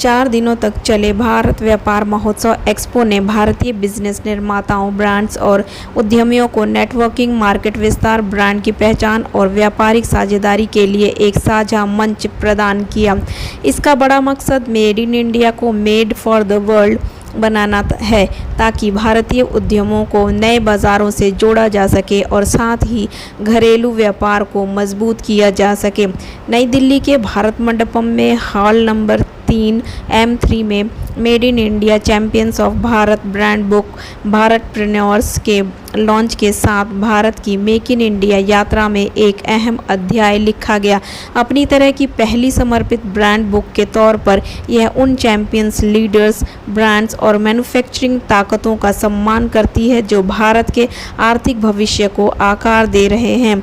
4 दिनों तक चले भारत व्यापार महोत्सव एक्सपो ने भारतीय बिजनेस निर्माताओं, ब्रांड्स और उद्यमियों को नेटवर्किंग, मार्केट विस्तार, ब्रांड की पहचान और व्यापारिक साझेदारी के लिए एक साझा मंच प्रदान किया। इसका बड़ा मकसद मेड इन इंडिया को मेड फॉर द वर्ल्ड बनाना है, ताकि भारतीय उद्यमों को नए बाज़ारों से जोड़ा जा सके और साथ ही घरेलू व्यापार को मजबूत किया जा सके। नई दिल्ली के भारत मंडपम में हॉल नंबर 3 M3 में made in India champions of Bharat brand book Bharatpreneurs के लॉन्च के साथ भारत की मेक इन इंडिया यात्रा में एक अहम अध्याय लिखा गया। अपनी तरह की पहली समर्पित ब्रांड बुक के तौर पर यह उन चैंपियंस, लीडर्स, ब्रांड्स और मैन्युफैक्चरिंग ताकतों का सम्मान करती है जो भारत के आर्थिक भविष्य को आकार दे रहे हैं।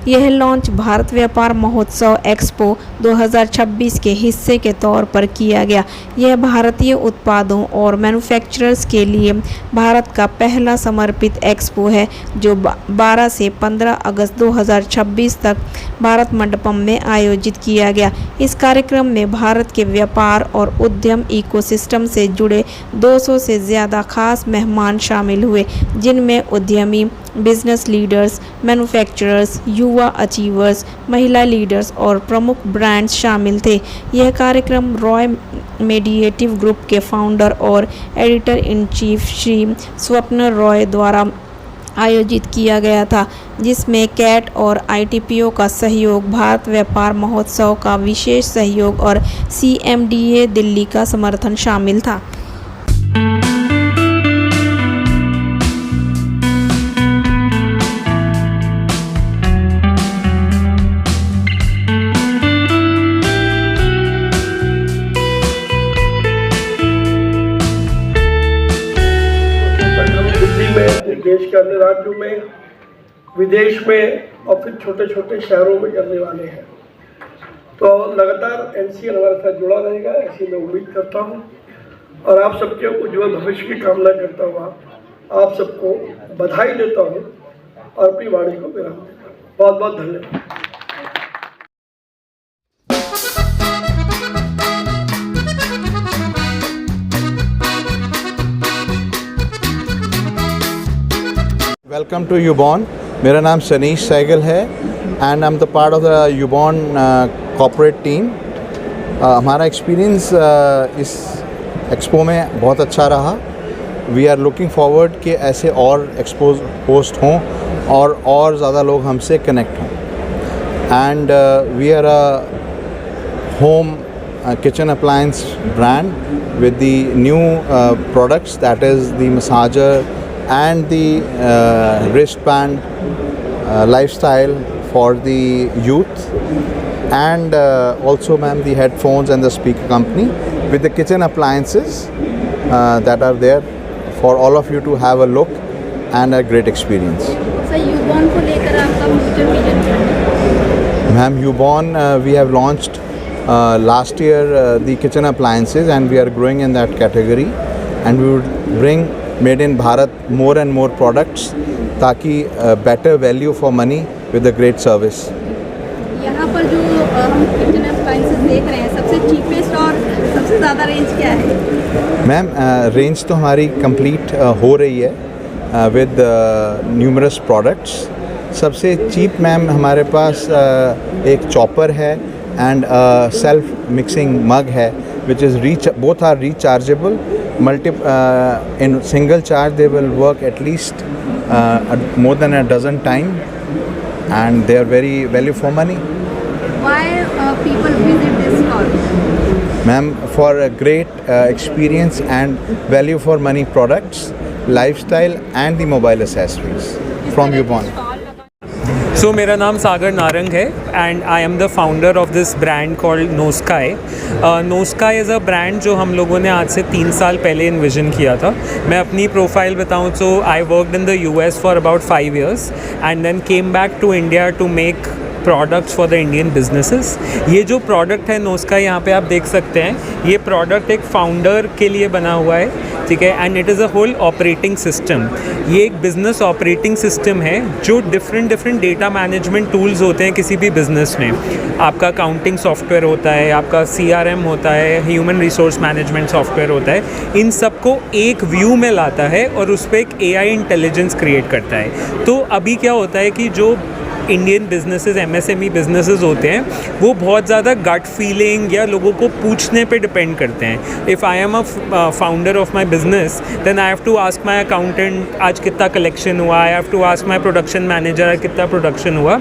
यह लॉन्च भारत व्यापार महोत्सव एक्सपो 2026 के हिस्से के तौर पर किया गया। यह भारतीय उत्पादों और मैन्युफैक्चरर्स के लिए भारत का पहला समर्पित एक्सपो है, जो 12 से 15 अगस्त 2026 तक भारत मंडपम में आयोजित किया गया। इस कार्यक्रम में भारत के व्यापार और उद्यम इकोसिस्टम से जुड़े 200 से ज़्यादा खास मेहमान शामिल हुए, जिनमें उद्यमी, बिजनेस लीडर्स, मैन्युफैक्चरर्स, युवा अचीवर्स, महिला लीडर्स और प्रमुख ब्रांड्स शामिल थे। यह कार्यक्रम रॉय मीडिएटिव ग्रुप के फाउंडर और एडिटर इन चीफ श्री स्वप्न रॉय द्वारा आयोजित किया गया था, जिसमें कैट और ITPO का सहयोग, भारत व्यापार महोत्सव का विशेष सहयोग और CMDA दिल्ली का समर्थन शामिल था। देश के अन्य राज्यों में, विदेश में और फिर छोटे छोटे शहरों में करने वाले हैं। तो लगातार NCL हमारे साथ जुड़ा रहेगा, ऐसी मैं उम्मीद करता हूं और आप सबके उज्जवल भविष्य की कामना करता हुआ आप सबको बधाई देता हूं और अपनी वाणी को विराम देता हूं। बहुत बहुत धन्यवाद। Welcome to Ubon. मेरा नाम सनीश सहगल है and I am the part of the Ubon corporate team. हमारा एक्सपीरियंस इस एक्सपो में बहुत अच्छा रहा। वी आर लुकिंग फॉरवर्ड कि ऐसे और एक्सपोज होस्ट हों और ज़्यादा लोग हमसे कनेक्ट हों। And we are a home kitchen appliance brand with the new products, that is the massager and the wristband lifestyle for the youth, and also ma'am the headphones and the speaker company with the kitchen appliances that are there for all of you to have a look and a great experience. Sir, Ubon को लेकर आपका future vision क्या है? Ma'am, यूबॉर्न we have launched last year the kitchen appliances and we are growing in that category, and we would bring made in Bharat more and more products ताकि better value for money with a great service. यहाँ पर जो हम kitchen appliances देख रहे हैं, सबसे cheapest और सबसे ज़्यादा रेंज क्या है? मैम रेंज तो हमारी कंप्लीट हो रही है विद न्यूमरस प्रोडक्ट्स। सबसे चीप मैम हमारे पास एक चॉपर है एंड सेल्फ मिक्सिंग मग है, which is both are rechargeable. In single charge they will work at least more than a dozen times, and they are very value for money. Why people visit this stall? Ma'am, for a great experience and value for money products, lifestyle and the mobile accessories from यूबॉर्न। सो मेरा नाम सागर नारंग है and I am the founder of this brand called Noskai. Noskai is a brand जो हम लोगों ने आज से 3 साल पहले इन्विजन किया था। मैं अपनी प्रोफाइल बताऊँ तो I worked in the US for about 5 years and then came back to India to make products for the Indian businesses. ये जो product है नोस्काई, यहाँ पे आप देख सकते हैं, ये product एक founder के लिए बना हुआ है, ठीक है, and it is a whole operating system. ये एक बिजनेस ऑपरेटिंग सिस्टम है जो डिफरेंट डेटा मैनेजमेंट टूल्स होते हैं किसी भी बिजनेस में. आपका अकाउंटिंग सॉफ्टवेयर होता है, आपका CRM होता है, ह्यूमन रिसोर्स मैनेजमेंट सॉफ्टवेयर होता है, इन सबको एक व्यू में लाता है और उस पर एक AI इंटेलिजेंस क्रिएट करता है. तो अभी क्या होता है कि जो इंडियन बिजनेसेस, MSME बिजनेसेस होते हैं, वो बहुत ज़्यादा गट फीलिंग या लोगों को पूछने पे डिपेंड करते हैं. If I am a founder of my business, then I have to ask my accountant आज कितना कलेक्शन हुआ, I have to ask my production manager आज कितना प्रोडक्शन हुआ.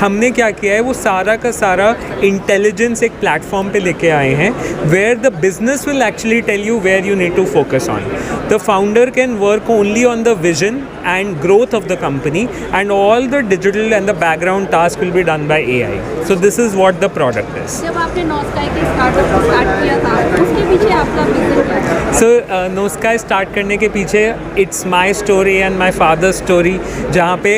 हमने क्या किया है, वो सारा का सारा इंटेलिजेंस एक प्लेटफॉर्म पे लेके आए हैं, where the business will actually tell you where you need to focus on. The founder can work only on the vision and growth of the company, and all the digital and the background task will be done by AI. So this is what the product is. जब आपने नोस्काई के startup को start किया था, उसके पीछे आपका vision क्या था? So नोस्काई स्टार्ट करने के पीछे it's my story and my father story, जहाँ पे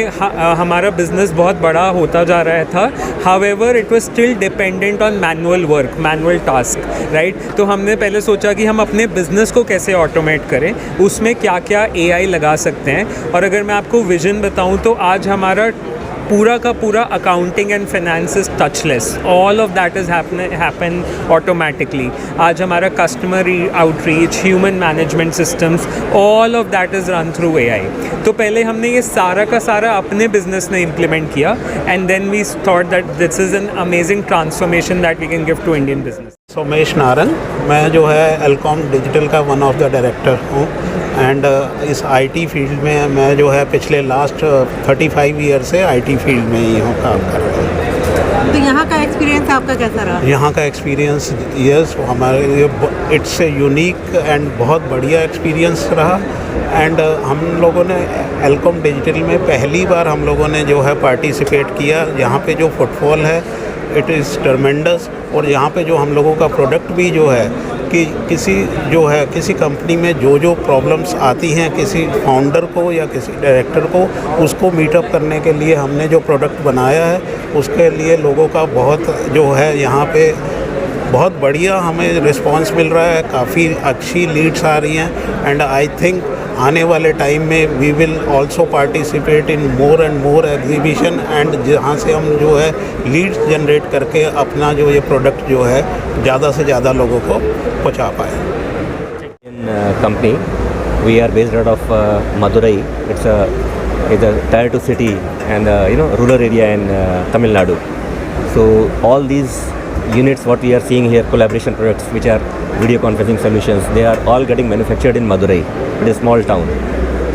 हमारा बिजनेस बहुत बड़ा होता जा रहा था. However it was still dependent on manual work, manual task, right. तो हमने पहले सोचा कि हम अपने बिजनेस को कैसे ऑटोमेट करें, उसमें क्या क्या AI लगा सकते हैं. और अगर मैं आपको विजन बताऊं तो आज हमारा पूरा का पूरा accounting and finance is touchless. All of that is happen automatically. आज हमारा customer outreach, human management systems, all of that is run through AI. तो पहले हमने ये सारा का सारा अपने बिजनेस में इम्प्लीमेंट किया, and then we thought that this is an amazing transformation that we can give to Indian business. Somesh Narang, मैं जो है एलकॉम डिजिटल का वन ऑफ द डायरेक्टर हूँ. एंड इस IT फील्ड में मैं जो है पिछले लास्ट 35 ईयर से IT फील्ड में ही हूँ, काम कर रहा हूँ. तो यहाँ का एक्सपीरियंस आपका कैसा रहा? यहाँ का एक्सपीरियंस यस हमारे लिए इट्स ए यूनिक एंड बहुत बढ़िया एक्सपीरियंस रहा. एंड हम लोगों ने एलकॉम डिजिटल में पहली बार हम लोगों ने जो है पार्टिसिपेट किया. यहाँ पे जो फुटफॉल है इट इज़ ट्रमेंडस. और यहाँ पे जो हम लोगों का प्रोडक्ट भी जो है कि किसी कंपनी में जो प्रॉब्लम्स आती हैं किसी फाउंडर को या किसी डायरेक्टर को, उसको मीटअप करने के लिए हमने जो प्रोडक्ट बनाया है, उसके लिए लोगों का बहुत जो है यहाँ पे बहुत बढ़िया हमें रिस्पांस मिल रहा है. काफ़ी अच्छी लीड्स आ रही हैं. एंड आई थिंक आने वाले टाइम में we will also participate in more and more exhibition, and जहाँ से हम जो है लीड्स जनरेट करके अपना जो ये प्रोडक्ट जो है ज़्यादा से ज़्यादा लोगों को पहुँचा पाए. Company, we are based out of Madurai. It's a tier 2 city and rural area in Tamil Nadu. So all these units what we are seeing here, collaboration products which are video conferencing solutions, they are all getting manufactured in Madurai. It is a small town.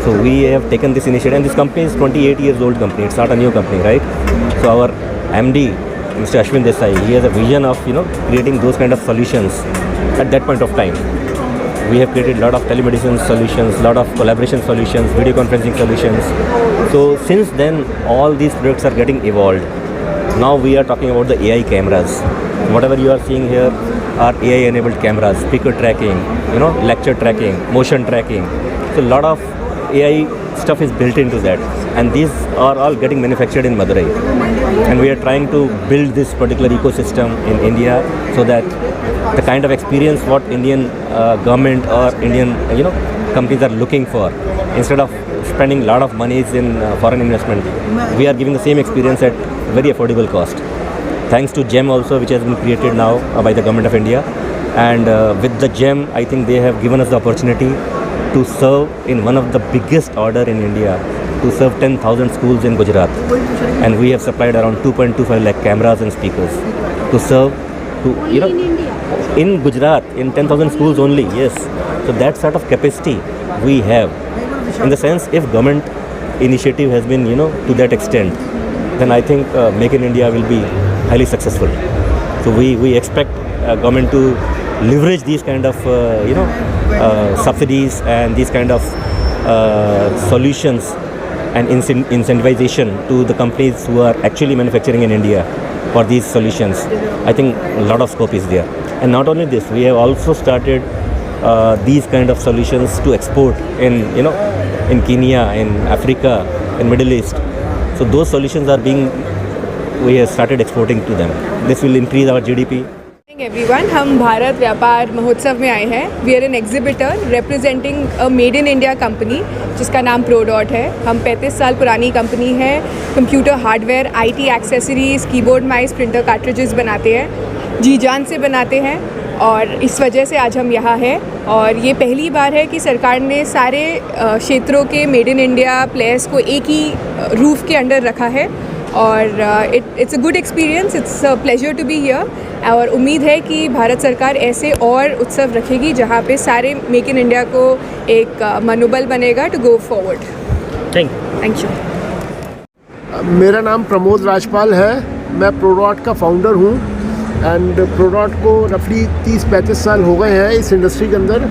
So we have taken this initiative, and this company is 28 years old company. It's not a new company, right? So our MD, Mr. Ashwin Desai, he has a vision of creating those kind of solutions at that point of time. We have created a lot of telemedicine solutions, lot of collaboration solutions, video conferencing solutions. So since then all these products are getting evolved. Now we are talking about the AI cameras. Whatever you are seeing here are AI enabled cameras, speaker tracking, lecture tracking, motion tracking. So a lot of AI stuff is built into that, and these are all getting manufactured in Madurai. And we are trying to build this particular ecosystem in India, so that the kind of experience what Indian government or Indian companies are looking for, instead of spending a lot of monies in foreign investment, we are giving the same experience at very affordable cost. Thanks to GEM also, which has been created now by the government of India. And with the GEM, I think they have given us the opportunity to serve in one of the biggest order in India, to serve 10,000 schools in Gujarat. And we have supplied around 2.25 lakh cameras and speakers to serve to, in India? In Gujarat, in 10,000 schools only, yes. So that sort of capacity we have. In the sense, if government initiative has been, to that extent, then I think Make in India will be highly successful. So we expect government to leverage these kind of subsidies and these kind of solutions and incentivization to the companies who are actually manufacturing in India for these solutions. I think a lot of scope is there. And not only this, we have also started these kind of solutions to export in Kenya, in Africa, in Middle East. So those solutions are being we have started exporting to them. This will increase our GDP. Everyone, हम भारत व्यापार महोत्सव में आए हैं। We are an exhibitor representing a made in India company जिसका नाम प्रोडॉट है। हम 35 साल पुरानी कंपनी है। Computer hardware, IT accessories, keyboard mouse, printer cartridges बनाते हैं, जी जान से बनाते हैं और इस वजह से आज हम यहाँ हैं। और ये पहली बार है कि सरकार ने सारे क्षेत्रों के मेड इन इंडिया प्लेयर्स को एक ही रूफ के अंडर रखा है और it's a good experience, it's a pleasure to be here. और उम्मीद है कि भारत सरकार ऐसे और उत्सव रखेगी जहाँ पे सारे मेक इन इंडिया को एक मनोबल बनेगा to go forward. Thank you. मेरा नाम प्रमोद राजपाल है, मैं प्रोडॉट का फाउंडर हूँ एंड प्रोडॉट को रफली 30-35 साल हो गए हैं इस इंडस्ट्री के अंदर।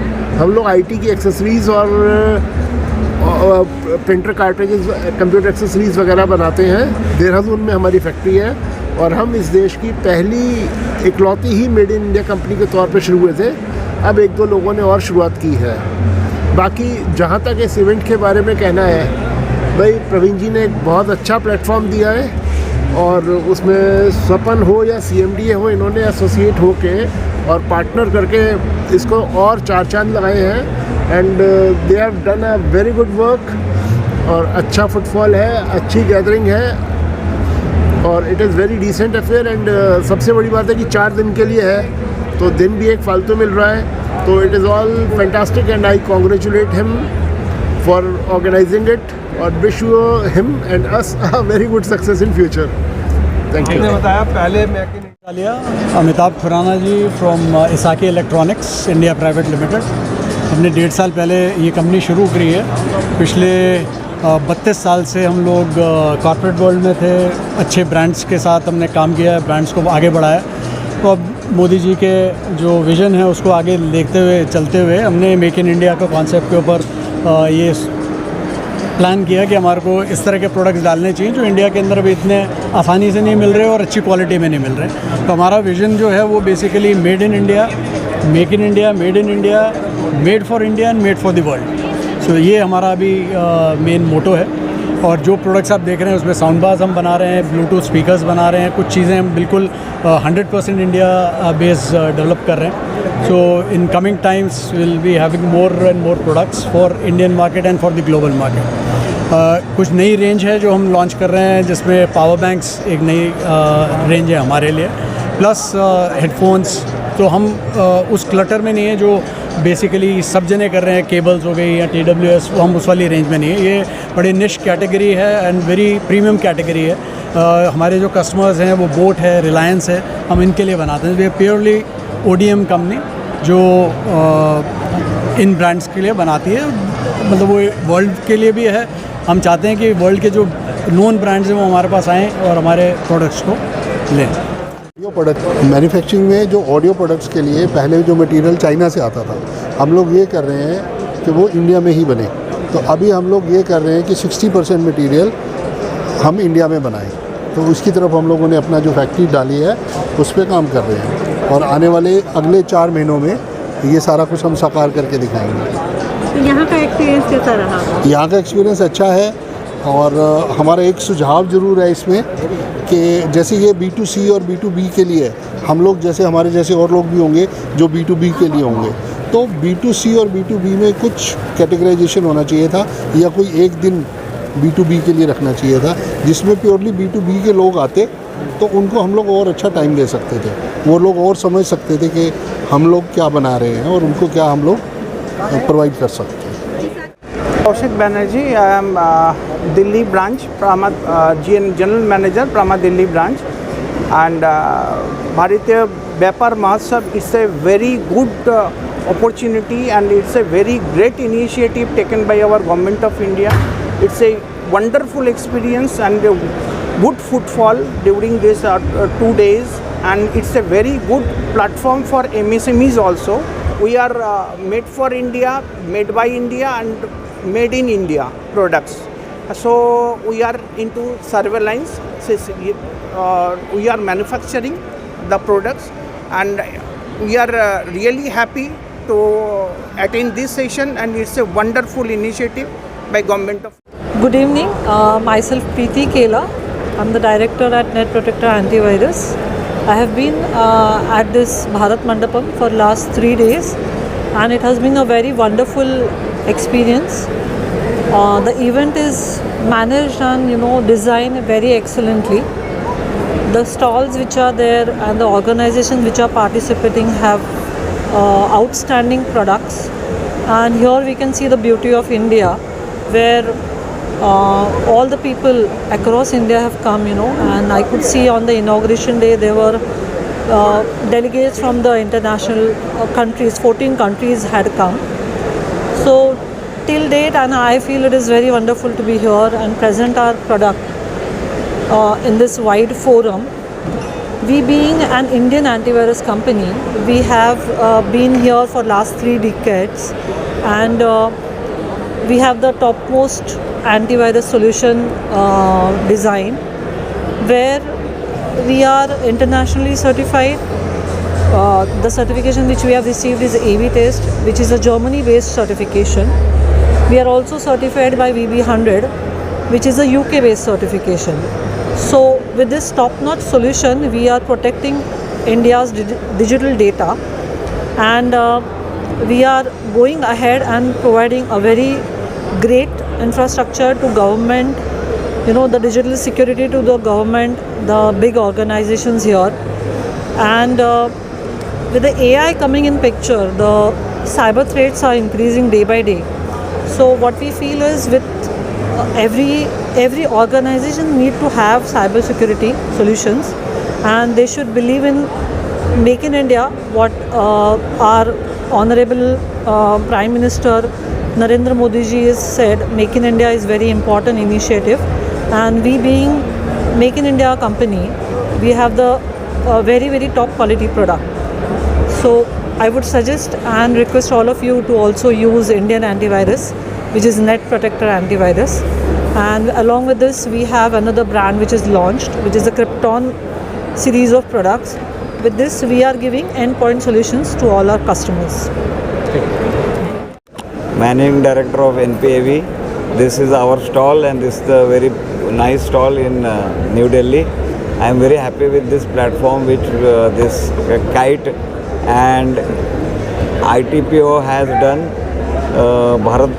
हम लोग आईटी की एक्सेसरीज़ और प्रिंटर कार्ट्रिजेस, कंप्यूटर एक्सेसरीज़ वगैरह बनाते हैं। देहरादून में हमारी फैक्ट्री है और हम इस देश की पहली इकलौती he made in India company के तौर पे शुरू हुए थे। अब 1-2 लोगों ने और शुरुआत की है। बाकी जहाँ तक इस इवेंट के बारे में कहना है, भाई प्रवीण जी ने एक बहुत अच्छा प्लेटफॉर्म दिया है और उसमें स्वपन हो या CMDA हो, इन्होंने एसोसिएट हो के और पार्टनर करके इसको और 4 चांद लगाए हैं and they have done a very good work. और अच्छा फुटफॉल है, अच्छी गैदरिंग है और it is very decent affair and सबसे बड़ी बात है कि 4 दिन के लिए है तो दिन भी एक फालतू मिल रहा है। तो it is all fantastic and I congratulate him for organizing it और wish you him and us a very good success in future. Thank you. बताया पहले मैं Amitabh Khurana ji from Isaki electronics India private limited. हमने 1.5 साल पहले ये कंपनी शुरू करी है। पिछले 32 साल से हम लोग कॉर्पोरेट वर्ल्ड में थे, अच्छे ब्रांड्स के साथ हमने काम किया है, ब्रांड्स को आगे बढ़ाया। तो अब मोदी जी के जो विज़न है उसको आगे देखते हुए चलते हुए हमने मेक इन इंडिया का कॉन्सेप्ट के ऊपर ये प्लान किया कि हमारे को इस तरह के प्रोडक्ट्स डालने चाहिए जो इंडिया के अंदर भी इतने आसानी से नहीं मिल रहे और अच्छी क्वालिटी में नहीं मिल रहे। तो हमारा विज़न जो है वो basically made in India, make in India, made in India, made for India and made for the world. So ये हमारा अभी मेन मोटो है। और जो प्रोडक्ट्स आप देख रहे हैं उसमें साउंड बार्स हम बना रहे हैं, ब्लूटूथ स्पीकर्स बना रहे हैं, कुछ चीज़ें हम बिल्कुल 100% इंडिया बेस डेवलप कर रहे हैं। So in coming times will be having more and more products for Indian market and for the global market. कुछ नई रेंज है जो हम लॉन्च कर रहे हैं जिसमें पावर बैंक्स एक नई रेंज है हमारे लिए, प्लस हेडफोन्स। तो हम उस क्लटर में नहीं है जो बेसिकली सब जने कर रहे हैं, केबल्स हो गई या TWS, वो हम उस वाली रेंज में नहीं है। ये बड़ी निश कैटेगरी है एंड वेरी प्रीमियम कैटेगरी है। हमारे जो कस्टमर्स हैं वो बोट है, रिलायंस है, हम इनके लिए बनाते हैं। वे प्योरली ODM कंपनी जो इन ब्रांड्स के लिए बनाती है, मतलब वो वर्ल्ड के लिए भी है। हम चाहते हैं कि वर्ल्ड के जो नोन ब्रांड्स हैं वो हमारे पास आएँ और हमारे प्रोडक्ट्स को लें। ऑडियो प्रोडक्ट मैन्युफैक्चरिंग में जो ऑडियो प्रोडक्ट्स के लिए पहले जो मटेरियल चाइना से आता था, हम लोग ये कर रहे हैं कि वो इंडिया में ही बने। तो अभी हम लोग ये कर रहे हैं कि 60% मटेरियल हम इंडिया में बनाएं। तो उसकी तरफ हम लोगों ने अपना जो फैक्ट्री डाली है उस पर काम कर रहे हैं और आने वाले अगले 4 महीनों में ये सारा कुछ हम साकार करके दिखाएंगे। तो यहाँ का एक्सपीरियंस कैसा रहा? यहाँ का एक्सपीरियंस अच्छा है और हमारा एक सुझाव ज़रूर है इसमें कि जैसे ये B2C और B2B के लिए, हम लोग जैसे हमारे जैसे और लोग भी होंगे जो B2B के लिए होंगे, तो B2C और B2B में कुछ कैटेगराइजेशन होना चाहिए था या कोई एक दिन B2B के लिए रखना चाहिए था जिसमें प्योरली B2B के लोग आते तो उनको हम लोग और अच्छा टाइम दे सकते थे। वो लोग और समझ सकते थे कि हम लोग क्या बना रहे हैं और उनको क्या हम लोग प्रोवाइड कर सकते हैं। Kaushik Banerjee, I am Delhi branch, General Manager, Prama Delhi branch, and Bharatiya Vyapar Mahotsav is a very good opportunity and it's a very great initiative taken by our Government of India. It's a wonderful experience and a good footfall during these 2 days, and it's a very good platform for MSMEs also. We are made for India, made by India and made in India products. So we are into surveillance, we are manufacturing the products, and we are really happy to attend this session, and it's a wonderful initiative by Government of. Good evening, myself Preeti Kela. I'm the director at Net Protector Antivirus. I have been at this Bharat Mandapam for last 3 days, and it has been a very wonderful experience. The event is managed and designed very excellently. The stalls which are there and the organizations which are participating have outstanding products, and here we can see the beauty of India, where all the people across India have come, and I could see on the inauguration day there were delegates from the international countries, 14 countries had come. So till date, and I feel it is very wonderful to be here and present our product in this wide forum. We being an Indian antivirus company, we have been here for last 3 decades, and we have the topmost antivirus solution design, where we are internationally certified. The certification which we have received is AV Test, which is a Germany-based certification. We are also certified by VB100, which is a UK-based certification. So with this top-notch solution, we are protecting India's digital data, and we are going ahead and providing a very great infrastructure to government, the digital security to the government, the big organizations here. And with the AI coming in picture, the cyber threats are increasing day by day. So what we feel is with every organization need to have cyber security solutions, and they should believe in Make in India, what our Honorable Prime Minister Narendra Modi ji has said. Make in India is very important initiative, and we being Make in India company, we have the very, very top quality product. So I would suggest and request all of you to also use Indian antivirus, which is Net Protector Antivirus. And along with this, we have another brand which is launched, which is the Krypton series of products. With this, we are giving endpoint solutions to all our customers. Managing Director of NPAV. This is our stall, and this is a very nice stall in New Delhi. I am very happy with this platform which this Kite and ITPO has done. Bharat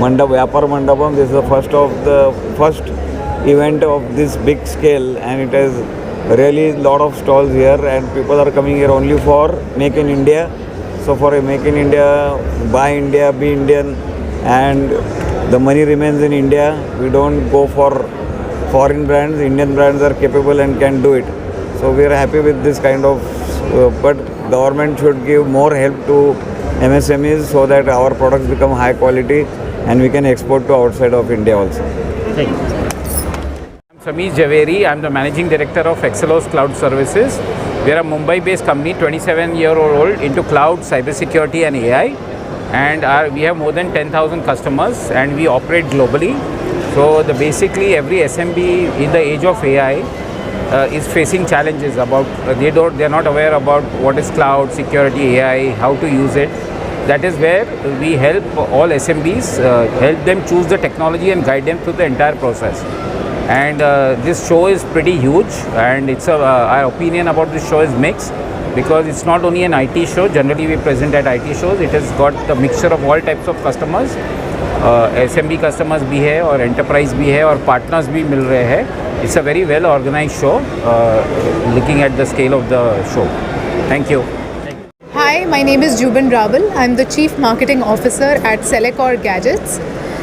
Vyapar Mandapam. This is the first event of this big scale, and it has really a lot of stalls here, and people are coming here only for Make in India. So for a Make in India, buy India, be Indian, and the money remains in India. We don't go for foreign brands. Indian brands are capable and can do it. So we are happy with this kind of, but government should give more help to MSMEs so that our products become high quality and we can export to outside of India also. Thank you. I'm Sameer Javeri. I'm the Managing Director of Excelos Cloud Services. We are a Mumbai-based company, 27-year-old, into cloud, cybersecurity and AI. And we have more than 10,000 customers, and we operate globally. So basically every SMB in the age of AI is facing challenges about, they're not aware about what is cloud, security, AI, how to use it. That is where we help all SMBs, help them choose the technology and guide them through the entire process. And this show is pretty huge, and our opinion about this show is mixed, because it's not only an IT show. Generally we present at IT shows. It has got a mixture of all types of customers. SMB customers भी है और enterprise भी है और partners भी मिल रहे हैं. It's a very well organized show, looking at the scale of the show. Thank you. Hi, my name is Juban Rabal. I'm the Chief Marketing Officer at Selecor Gadgets.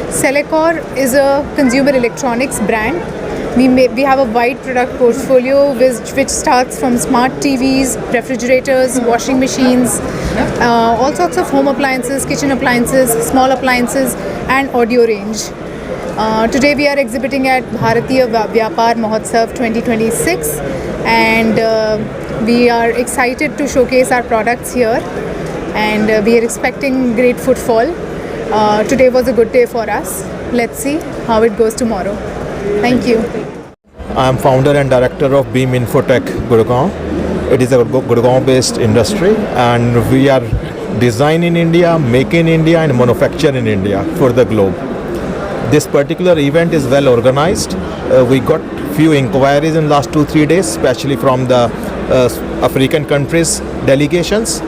Selecor is a consumer electronics brand. We have a wide product portfolio which starts from smart TVs, refrigerators, washing machines, all sorts of home appliances, kitchen appliances, small appliances and audio range. Today we are exhibiting at Bharatiya Vyapar Mahotsav 2026, and we are excited to showcase our products here, and we are expecting great footfall. Today was a good day for us. Let's see how it goes tomorrow. Thank you. I am founder and director of Beam Infotech Gurgaon. It is a Gurgaon-based industry, and we are design in India, make in India, and manufacture in India for the globe. This particular event is well organized. We got few inquiries in last 2-3 days, especially from the African countries delegations,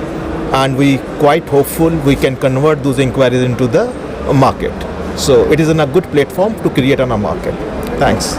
and we quite hopeful we can convert those inquiries into the market. So it is a good platform to create on a market. Thanks.